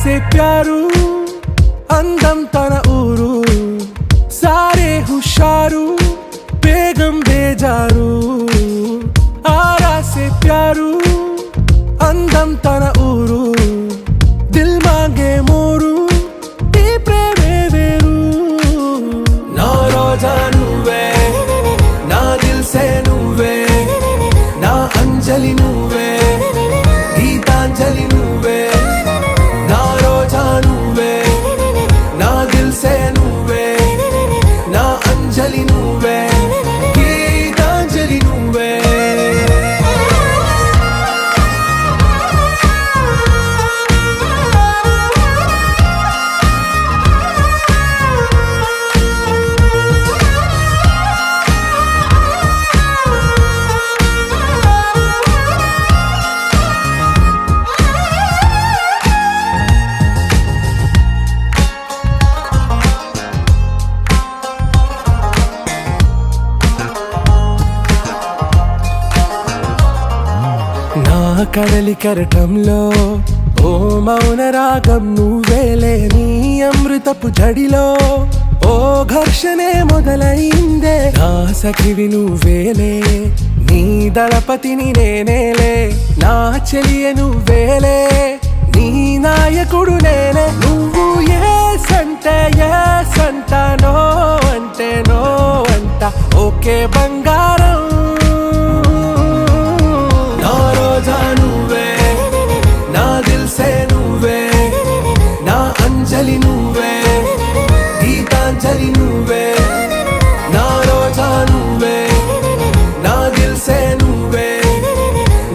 से प्यारू అందం తన ఊరు సారే హుషారు బేగం బేజారు ఆరా से प्यारू అందం తన ఊరు దిల్ మాంగే మోరు ఈ ప్రేమే వేరు నా రోజా నువ్వే నా దిల్ సే నువ్వే నా అంజలి నువ్వే గీతాంజలి నువ్వే నా రోజా నువ్వే నా దిల్ సే నువ్వే నా అంజలి నువ్వే గీతాంజలి నువ్వే కడలి కరటంలో ఓ మౌన రాగం నువ్వేలే నీ అమృతపు జడిలో ఓ ఘర్షణే మొదలైందే నా సఖివి నువ్వేలే నీ దళపతిని నేనేలే నా చెలియ నువ్వేలే నీ నాయకుడు నేనే నువ్వు ఏ సంట నో అంటే నో అంట ఓకే బంగారం నువ్వే నా దిల్ సే నువ్వే నా అంజలి నువ్వే గీతాంజలి నువ్వే నా రోజా నువ్వే నా దిల్ సే నువ్వే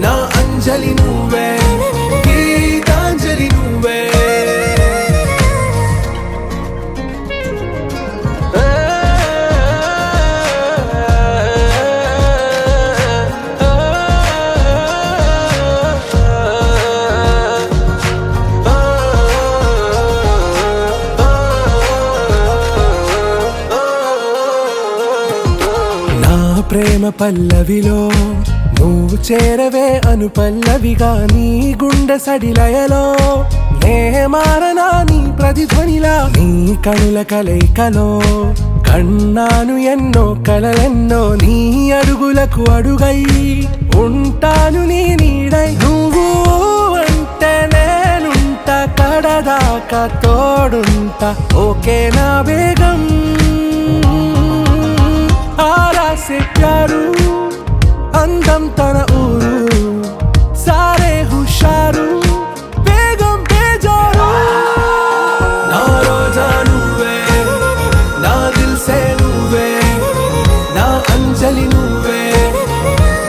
నా అంజలి నువ్వే గీతాంజలి నువ్వే ప్రేమ పల్లవిలో నువ్వు చేరవే అను పల్లవిగా నీ గుండె సడిలయలో నే మారనా నీ ప్రతిధ్వనిలా నీ కనుల కలయికలో కన్నాను ఎన్నో కలలెన్నో నీ అడుగులకు అడుగై ఉంటాను నీ నీడై నువ్వు అంటే నేనుంట కడదాకా తోడుంట ఓకే నా బేగం ఆరా से प्यारू అందం తన ఊరు సారే హుషారు బేగం బేజారు నా రోజా నువ్వే నా దిల్ సే నువ్వే నా అంజలి నువ్వే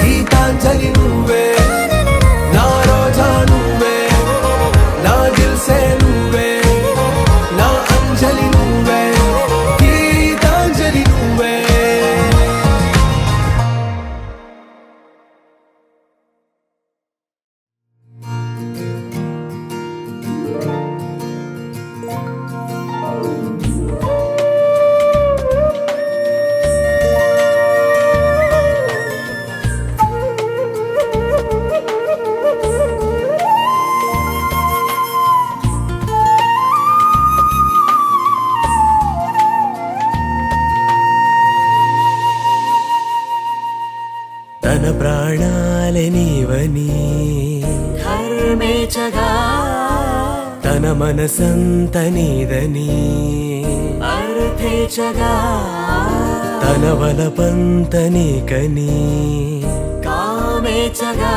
గీతాంజలి నువ్వే నా రోజా నువ్వే నా దిల్ సే నువ్వే నా అంజలి నువ్వే గీతాంజలి నువ్వే తన ప్రాణాలే నీవని ధర్మేచగా తన మనసంత నీదని అర్థేచగా తన వలపంత నీకని కామేచగా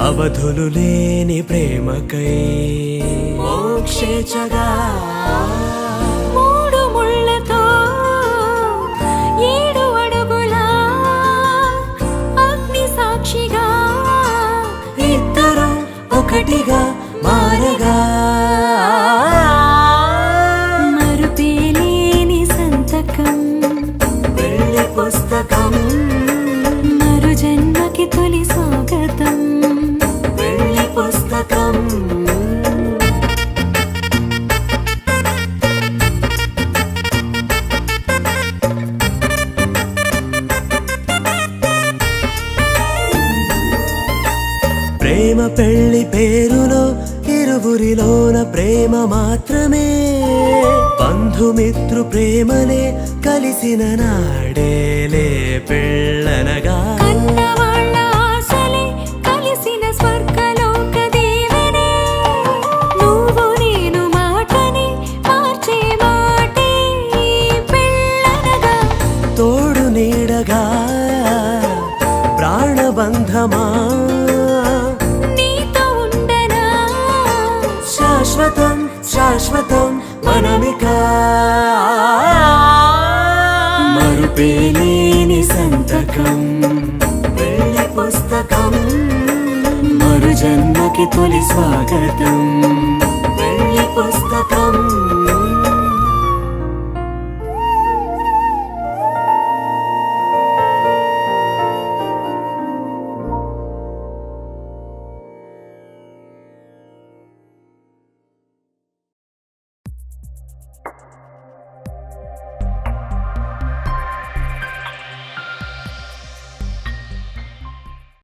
అవధులు లేని ప్రేమకై మోక్షేచగా ఒకటిగా మారగా మరుపేలేని సంతకం వెళ్ళి పుస్తకం మరు జన్మకి తొలి స్వాగతం వెళ్ళి పుస్తకం ప్రేమ పెళ్లి పేరులో ఇరువురిలోన ప్రేమ మాత్రమే బంధుమిత్రు ప్రేమనే కలిసిన నాడేలే పెళ్ళనగా కన్నవాళ్ళ ఆశలే కలిసిన స్వర్గలోక దీవెనే నువ్వు నేను మాటని మార్చే మాటే పెళ్ళనగా తోడు నీడగా ప్రాణబంధమా నీతో ఉండనా శాశ్వతం శాశ్వతం మనమిక మరుపేలేని సంతకం పెళ్లి పుస్తకం మరు జన్మకి తొలి స్వాగతం పెళ్లి పుస్తకం